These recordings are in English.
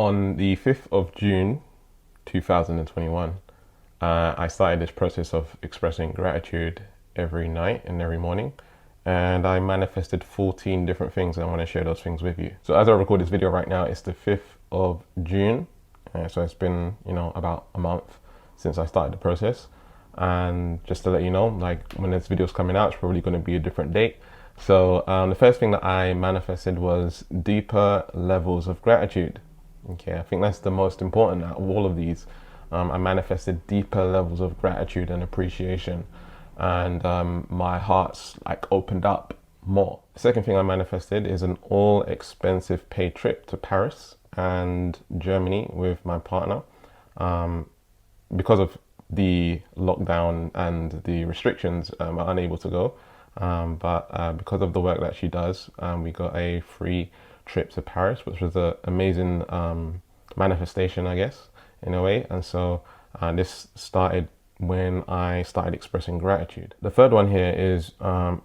On the 5th of June 2021, I started this process of expressing gratitude every night and every morning. And I manifested 14 different things, and I want to share those things with you. So as I record this video right now, it's the 5th of June. So it's been, about a month since I started the process. And just to let you know, like when this video's coming out, it's probably going to be a different date. So the first thing that I manifested was deeper levels of gratitude. Okay, I think that's the most important out of all of these. I manifested deeper levels of gratitude and appreciation, and my heart's like opened up more. The second thing I manifested is an all-expensive paid trip to Paris and Germany with my partner. Because of the lockdown and the restrictions, I'm unable to go. But because of the work that she does, we got a free trip to Paris, which was an amazing manifestation, I guess, in a way. And so this started when I started expressing gratitude. The third one here is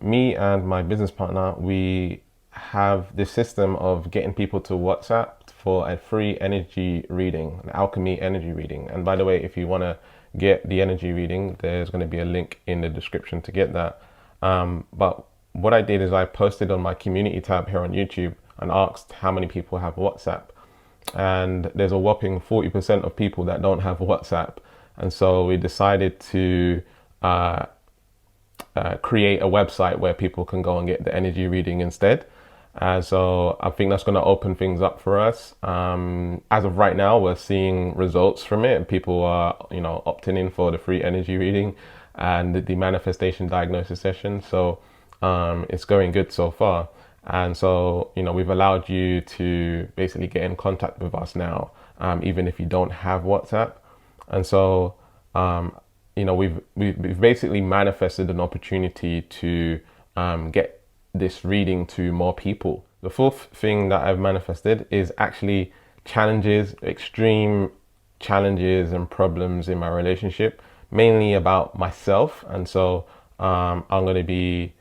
me and my business partner, we have this system of getting people to WhatsApp for a free energy reading, an alchemy energy reading. And by the way, if you want to get the energy reading, there's going to be a link in the description to get that. But what I did is I posted on my community tab here on YouTube and asked how many people have WhatsApp. And there's a whopping 40% of people that don't have WhatsApp. And so we decided to create a website where people can go and get the energy reading instead. So I think that's going to open things up for us. As of right now, we're seeing results from it. People are, opting in for the free energy reading and the manifestation diagnosis session. So it's going good so far. And so, we've allowed you to basically get in contact with us now, even if you don't have WhatsApp. And so, we've basically manifested an opportunity to get this reading to more people. The fourth thing that I've manifested is actually challenges, extreme challenges and problems in my relationship, mainly about myself. And so I'm going to be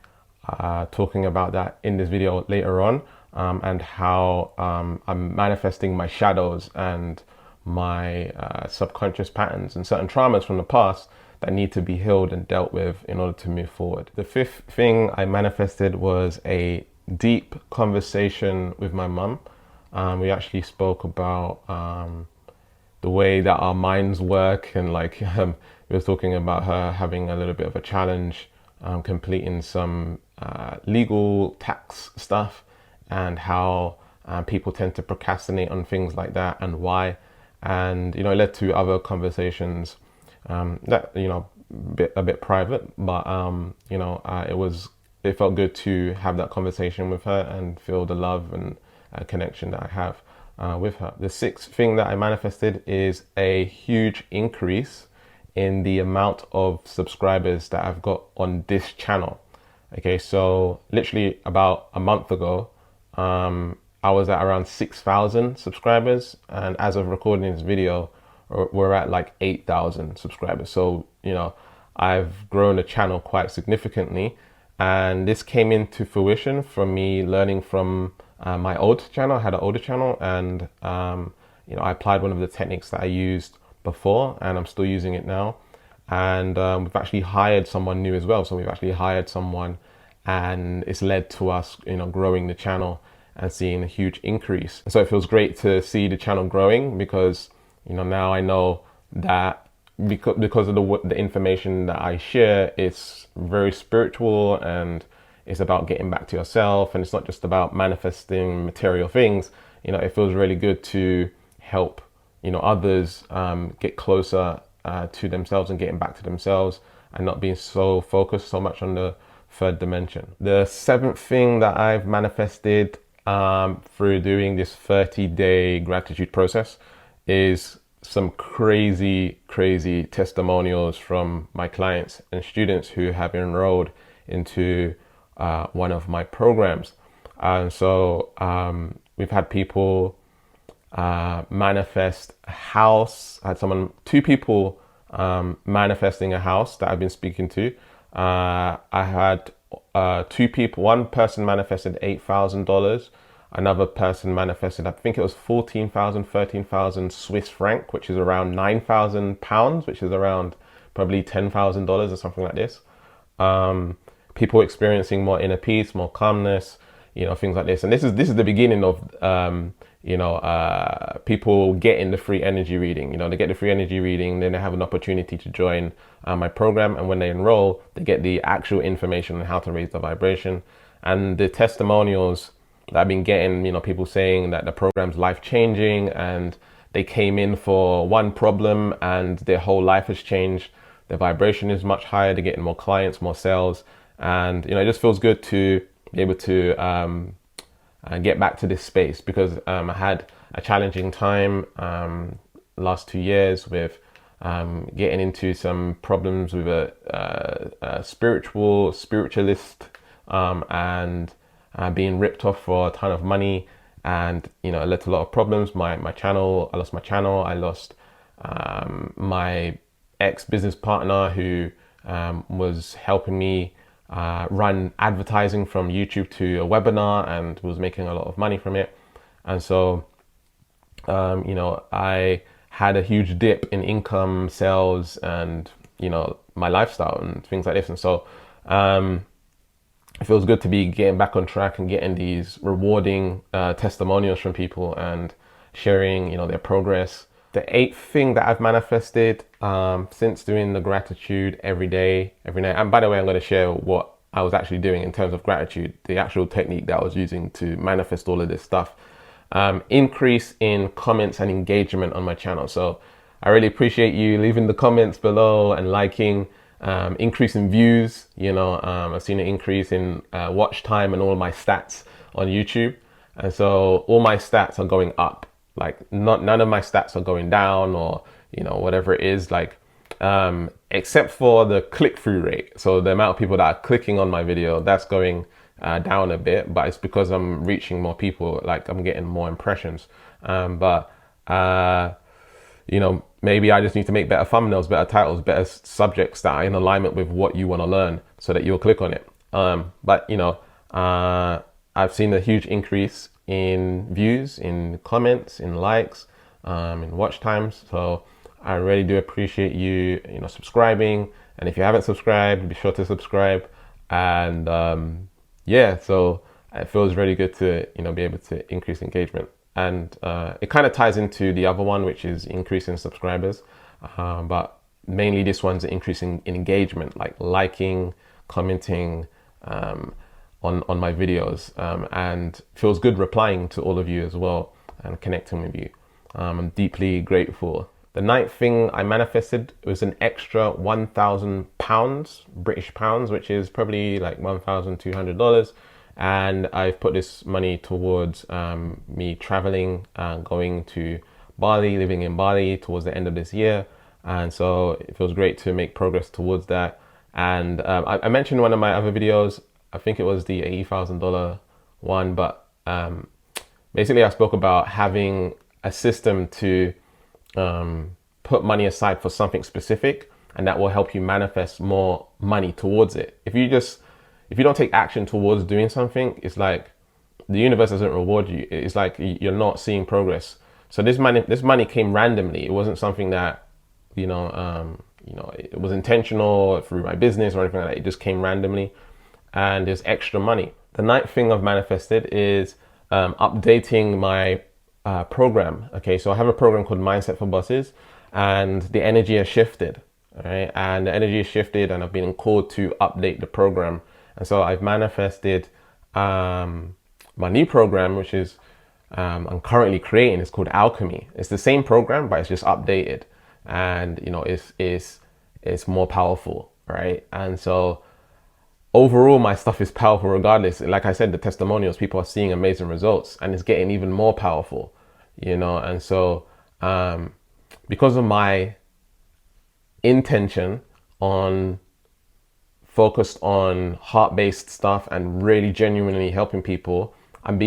talking about that in this video later on, and how I'm manifesting my shadows and my subconscious patterns and certain traumas from the past that need to be healed and dealt with in order to move forward. The fifth thing I manifested was a deep conversation with my mum. We actually spoke about the way that our minds work, and we were talking about her having a little bit of a challenge completing some legal tax stuff, and how people tend to procrastinate on things like that and why. And it led to other conversations that a bit private, but it felt good to have that conversation with her and feel the love and connection that I have with her. The sixth thing that I manifested is a huge increase in the amount of subscribers that I've got on this channel. Okay, so literally about a month ago, I was at around 6,000 subscribers, and as of recording this video, we're at like 8,000 subscribers. So, I've grown the channel quite significantly, and this came into fruition from me learning from my old channel. I had an older channel, and I applied one of the techniques that I used before, and I'm still using it now. And we've actually hired someone new as well. So we've actually hired someone, and it's led to us, growing the channel and seeing a huge increase. So it feels great to see the channel growing, because, now I know that because of the information that I share, it's very spiritual, and it's about getting back to yourself, and it's not just about manifesting material things. It feels really good to help, others get closer to themselves and getting back to themselves, and not being so focused so much on the third dimension. The seventh thing that I've manifested through doing this 30-day gratitude process is some crazy testimonials from my clients and students who have enrolled into one of my programs. And so we've had people manifest a house. I had two people manifesting a house that I've been speaking to. I had two people. One person manifested $8,000. Another person manifested, I think it was 14,000, 13,000 Swiss franc, which is around 9,000 pounds, which is around probably $10,000 or something like this. People experiencing more inner peace, more calmness, things like this. And this is the beginning of, people getting the free energy reading. They get the free energy reading, then they have an opportunity to join my program. And when they enroll, they get the actual information on how to raise the vibration. And the testimonials that I've been getting, people saying that the program's life-changing and they came in for one problem and their whole life has changed. Their vibration is much higher. They're getting more clients, more sales. And, it just feels good to be able to get back to this space, because I had a challenging time last 2 years with getting into some problems with a spiritualist and being ripped off for a ton of money, and it led to a lot of problems. I lost my channel. I lost my ex-business partner who was helping me run advertising from YouTube to a webinar and was making a lot of money from it. And so I had a huge dip in income, sales, and my lifestyle and things like this. And so it feels good to be getting back on track and getting these rewarding testimonials from people and sharing their progress. The eighth thing that I've manifested since doing the gratitude every day, every night. And by the way, I'm going to share what I was actually doing in terms of gratitude, the actual technique that I was using to manifest all of this stuff. Increase in comments and engagement on my channel. So I really appreciate you leaving the comments below and liking. Increase in views. I've seen an increase in watch time and all of my stats on YouTube. And so all my stats are going up. Like none of my stats are going down, or whatever it is, like except for the click-through rate. So the amount of people that are clicking on my video, that's going down a bit, but it's because I'm reaching more people, like I'm getting more impressions. Maybe I just need to make better thumbnails, better titles, better subjects that are in alignment with what you want to learn, so that you'll click on it. I've seen a huge increase in views, in comments, in likes, in watch times. So I really do appreciate you, subscribing. And if you haven't subscribed, be sure to subscribe. And so it feels really good to, be able to increase engagement. And it kind of ties into the other one, which is increasing subscribers. But mainly this one's increasing in engagement, like liking, commenting, on my videos, and feels good replying to all of you as well and connecting with you. I'm deeply grateful. The ninth thing I manifested was an extra £1,000, British pounds, which is probably like $1,200. And I've put this money towards me traveling and going to Bali, living in Bali towards the end of this year. And so it feels great to make progress towards that. And I mentioned in one of my other videos, I think it was the $80,000 one, but basically I spoke about having a system to put money aside for something specific, and that will help you manifest more money towards it. If you don't take action towards doing something, it's like the universe doesn't reward you. It's like you're not seeing progress. So this money came randomly. It wasn't something that it was intentional through my business or anything like that. It just came randomly. And there's extra money. The ninth thing I've manifested is updating my program. Okay, so I have a program called Mindset for Bosses, and the energy has shifted. All right, and the energy has shifted, and I've been called to update the program. And so I've manifested my new program, which is I'm currently creating. It's called Alchemy. It's the same program, but it's just updated, and it's more powerful, right? And so overall, my stuff is powerful regardless. Like I said, the testimonials, people are seeing amazing results, and it's getting even more powerful, And so because of my intention on focused on heart-based stuff and really genuinely helping people, I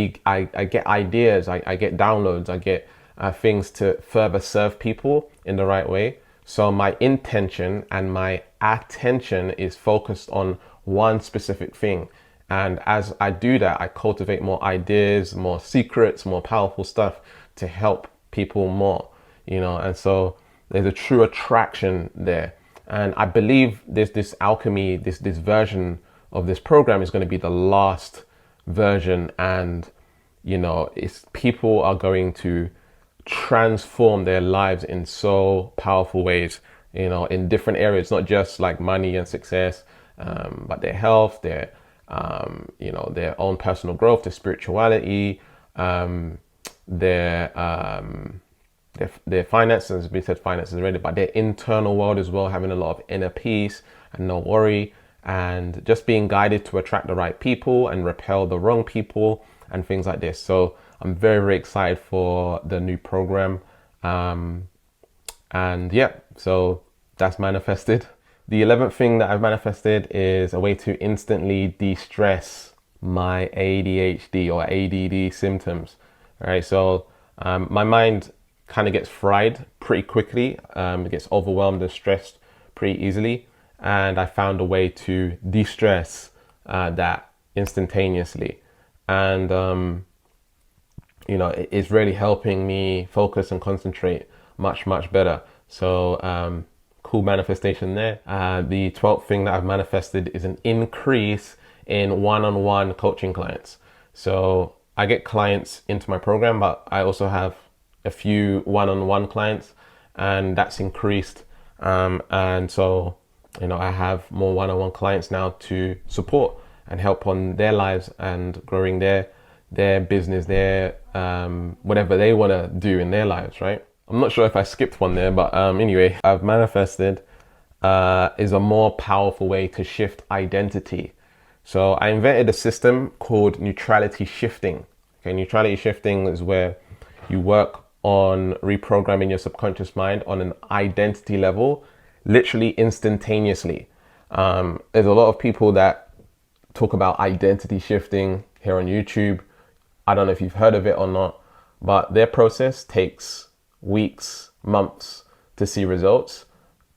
get ideas, I get downloads, I get things to further serve people in the right way. So my intention and my attention is focused on one specific thing, And as I do that, I cultivate more ideas, more secrets, more powerful stuff to help people more, and so there's a true attraction there. And I believe this alchemy, this version of this program is going to be the last version. And, it's people are going to transform their lives in so powerful ways, in different areas, not just like money and success, but their health, their own personal growth, their spirituality, their finances. We said finances already, but their internal world as well, having a lot of inner peace and no worry, and just being guided to attract the right people and repel the wrong people and things like this. So I'm very, very excited for the new program. And yeah, so that's manifested. The 11th thing that I've manifested is a way to instantly de-stress my ADHD or ADD symptoms. All right, so my mind kind of gets fried pretty quickly. It gets overwhelmed and stressed pretty easily. And I found a way to de-stress that instantaneously. And, it's really helping me focus and concentrate much, much better. So cool manifestation there. The 12th thing that I've manifested is an increase in one-on-one coaching clients. So I get clients into my program, but I also have a few one-on-one clients, and that's increased. And so, I have more one-on-one clients now to support and help on their lives and growing their business, their whatever they want to do in their lives, right? I'm not sure if I skipped one there, but anyway, I've manifested is a more powerful way to shift identity. So I invented a system called neutrality shifting. Okay, neutrality shifting is where you work on reprogramming your subconscious mind on an identity level, literally instantaneously. There's a lot of people that talk about identity shifting here on YouTube. I don't know if you've heard of it or not, but their process takes weeks, months to see results.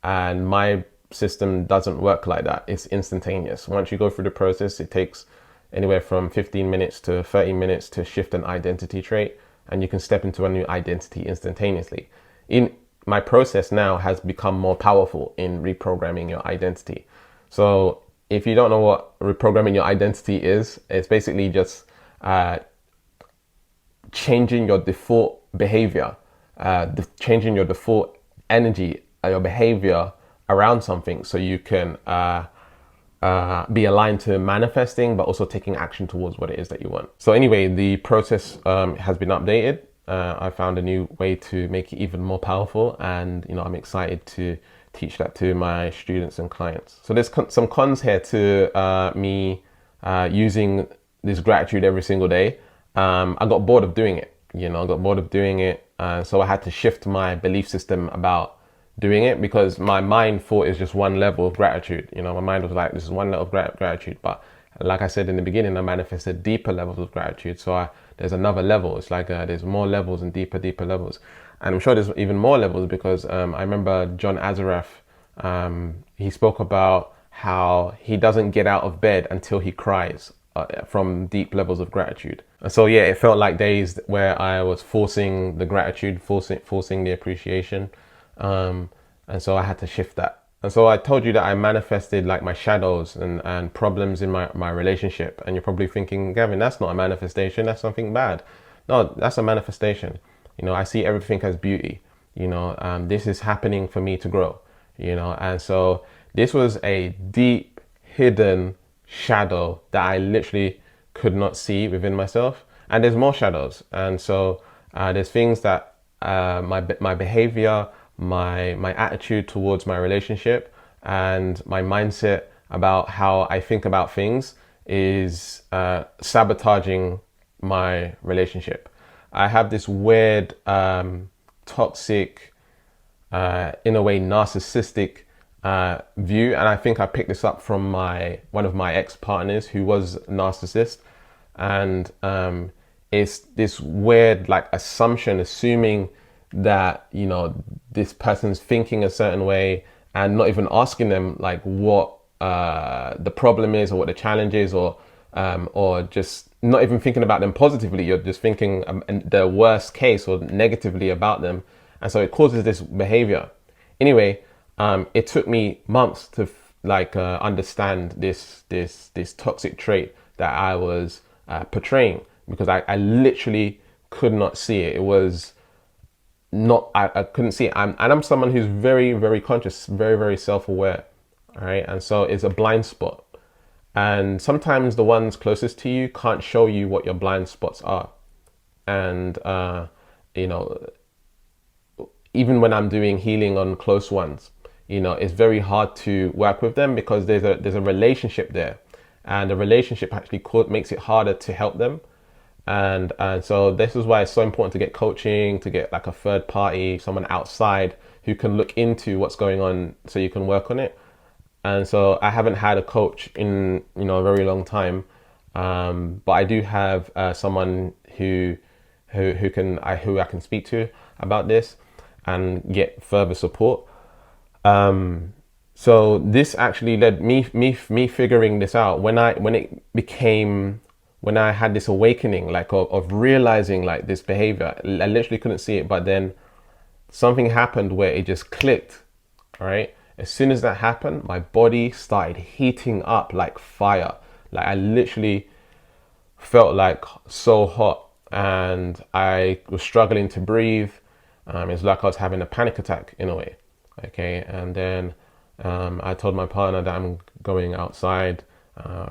And my system doesn't work like that. It's instantaneous. Once you go through the process, it takes anywhere from 15 minutes to 30 minutes to shift an identity trait, and you can step into a new identity instantaneously. My process now has become more powerful in reprogramming your identity. So if you don't know what reprogramming your identity is, it's basically just changing your default behavior, changing your default energy, your behavior around something, so you can be aligned to manifesting, but also taking action towards what it is that you want. So anyway, the process has been updated. I found a new way to make it even more powerful, and I'm excited to teach that to my students and clients. So there's some cons here to me using this gratitude every single day. I got bored of doing it. So I had to shift my belief system about doing it, because my mind thought it's just one level of gratitude. My mind was like, this is one level of gratitude. But like I said in the beginning, I manifested deeper levels of gratitude. So there's another level. It's like there's more levels and deeper levels. And I'm sure there's even more levels, because I remember John Azareth, he spoke about how he doesn't get out of bed until he cries from deep levels of gratitude. And so yeah, it felt like days where I was forcing the gratitude, forcing the appreciation. And so I had to shift that. And so I told you that I manifested like my shadows and problems in my relationship. And you're probably thinking, Gavin, that's not a manifestation, that's something bad. No, that's a manifestation. I see everything as beauty. This is happening for me to grow. And so this was a deep hidden shadow that I literally could not see within myself. And there's more shadows. And so there's things that my behavior, my attitude towards my relationship, and my mindset about how I think about things is sabotaging my relationship. I have this weird, toxic, in a way narcissistic view, and I think I picked this up from one of my ex-partners who was a narcissist. And it's this weird like assuming that this person's thinking a certain way, and not even asking them like what the problem is or what the challenge is, or or just not even thinking about them positively. You're just thinking the worst case or negatively about them. And so it causes this behavior. Anyway, it took me months to understand this toxic trait that I was portraying, because I literally could not see it. It was not, I couldn't see it. I'm someone who's very, very conscious, very, very self-aware. All right. And so it's a blind spot. And sometimes the ones closest to you can't show you what your blind spots are. And, you know, even when I'm doing healing on close ones, you know, it's very hard to work with them because there's a relationship there, and the relationship actually makes it harder to help them. And so this is why it's so important to get coaching, to get like a third party, someone outside who can look into what's going on so you can work on it. And so I haven't had a coach in, you know, a very long time, but I do have someone who I can speak to about this and get further support. So this actually led me figuring this out when I had this awakening, like of realizing like this behavior. I literally couldn't see it, but then something happened where it just clicked. All right. As soon as that happened, my body started heating up like fire. Like I literally felt like so hot, and I was struggling to breathe. It's like I was having a panic attack in a way. Okay. And then I told my partner that I'm going outside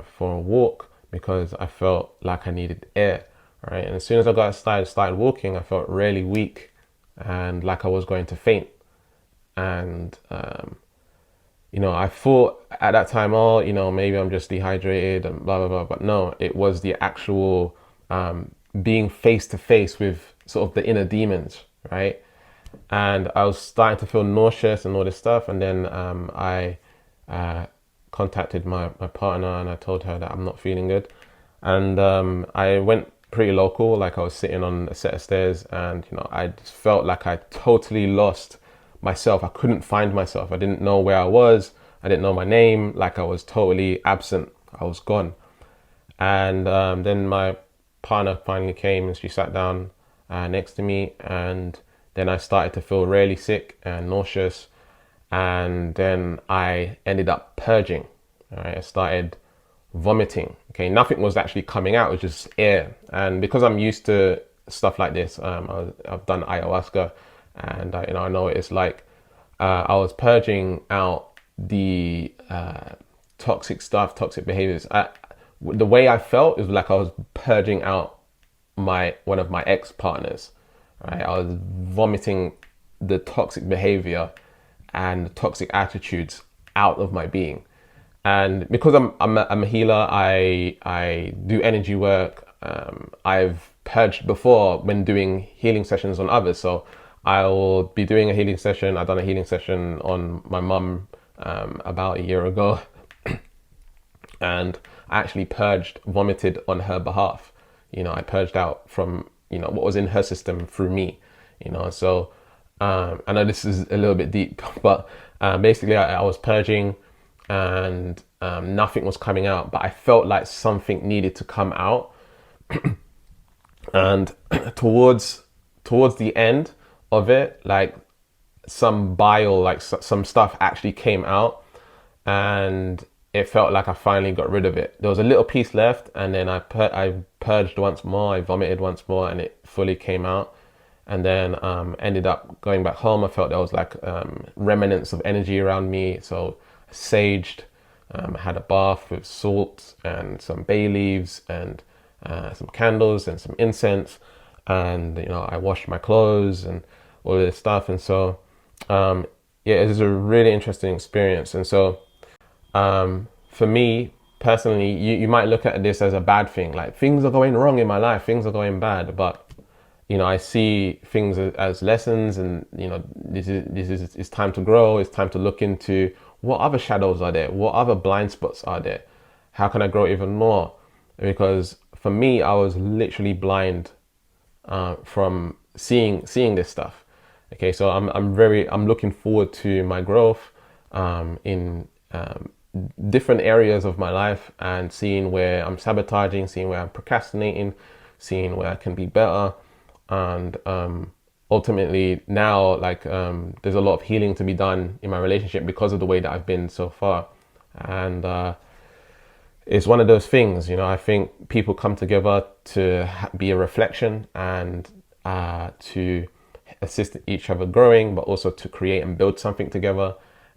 for a walk because I felt like I needed air. Right. And as soon as I got outside, started walking, I felt really weak and like I was going to faint. And you know, I thought at that time, oh, you know, maybe I'm just dehydrated and blah, blah, blah. But no, it was the actual being face to face with sort of the inner demons, right? And I was starting to feel nauseous and all this stuff. And then I contacted my partner and I told her that I'm not feeling good. And I went pretty local, like I was sitting on a set of stairs, and, you know, I just felt like I totally lost myself. I couldn't find myself. I didn't know where I was. I didn't know my name. Like I was totally absent. I was gone. And then my partner finally came and she sat down next to me, and then I started to feel really sick and nauseous, and then I ended up purging. All right, I started vomiting. Okay, nothing was actually coming out. It was just air. And because I'm used to stuff like this, I've done ayahuasca, and you know, I know what it's like. I was purging out the toxic stuff, toxic behaviors. The way I felt is like I was purging out one of my ex-partners. Right, I was vomiting the toxic behavior and the toxic attitudes out of my being. And because I'm a healer, I do energy work. I've purged before when doing healing sessions on others. So I'll be doing a healing session. I've done a healing session on my mum about a year ago, and I actually vomited on her behalf. You know, I purged out from, you know, what was in her system through me. You know, so I know this is a little bit deep, but basically I was purging, and nothing was coming out, but I felt like something needed to come out. And towards the end of it, like some bile, like some stuff actually came out, and it felt like I finally got rid of it. There was a little piece left, and then I purged once more, I vomited once more, and it fully came out. And then ended up going back home. I felt there was like remnants of energy around me, so I saged. I had a bath with salt and some bay leaves and some candles and some incense, and, you know, I washed my clothes and all of this stuff. And so yeah, it was a really interesting experience. And so for me personally, you might look at this as a bad thing, like things are going wrong in my life, things are going bad, but, you know, I see things as lessons, and, you know, it's time to grow. It's time to look into what other shadows are there, what other blind spots are there, how can I grow even more? Because for me, I was literally blind from seeing this stuff. Okay, so I'm looking forward to my growth in different areas of my life and seeing where I'm sabotaging, seeing where I'm procrastinating, seeing where I can be better. And ultimately now, like, there's a lot of healing to be done in my relationship because of the way that I've been so far. And it's one of those things, you know, I think people come together to be a reflection and to assist each other growing, but also to create and build something together.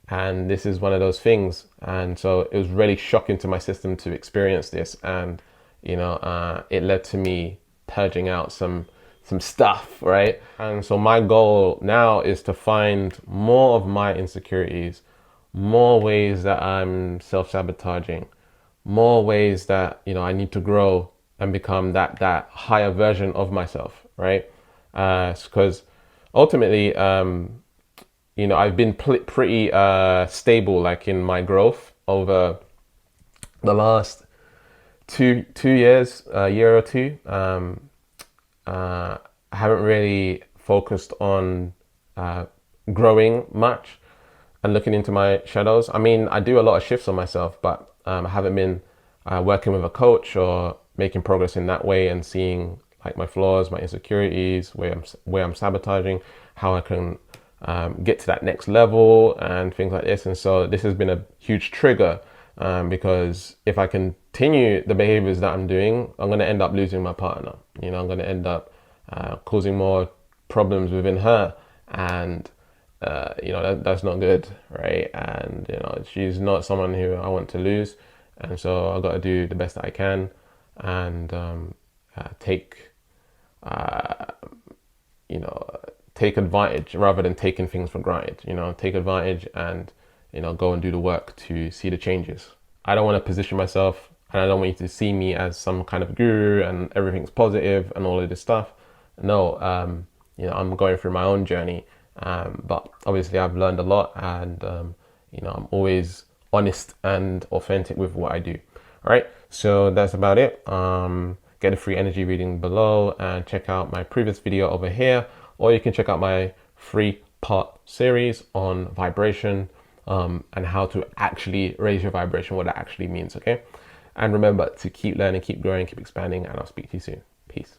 And this is one of those things. And so it was really shocking to my system to experience this. And, you know, it led to me purging out some stuff, right? And so my goal now is to find more of my insecurities, more ways that I'm self-sabotaging, more ways that, you know, I need to grow and become that higher version of myself, right? Because ultimately, you know, I've been pretty stable, like in my growth over the last two years, a year or two. I haven't really focused on growing much and looking into my shadows. I mean, I do a lot of shifts on myself, but I haven't been working with a coach or making progress in that way and seeing like my flaws, my insecurities, where I'm sabotaging, how I can get to that next level and things like this. And so this has been a huge trigger because if I continue the behaviors that I'm doing, I'm going to end up losing my partner. You know, I'm going to end up causing more problems within her. And you know, that's not good, right? And, you know, she's not someone who I want to lose. And so I've got to do the best that I can and you know, take advantage rather than taking things for granted. You know, take advantage and, you know, go and do the work to see the changes. I don't want to position myself, and I don't want you to see me as some kind of guru and everything's positive and all of this stuff. No, you know, I'm going through my own journey. But obviously I've learned a lot, and you know, I'm always honest and authentic with what I do. All right, so that's about it. Get a free energy reading below and check out my previous video over here, or you can check out my 3-part series on vibration and how to actually raise your vibration, what that actually means. Okay, and remember to keep learning, keep growing, keep expanding, and I'll speak to you soon. Peace.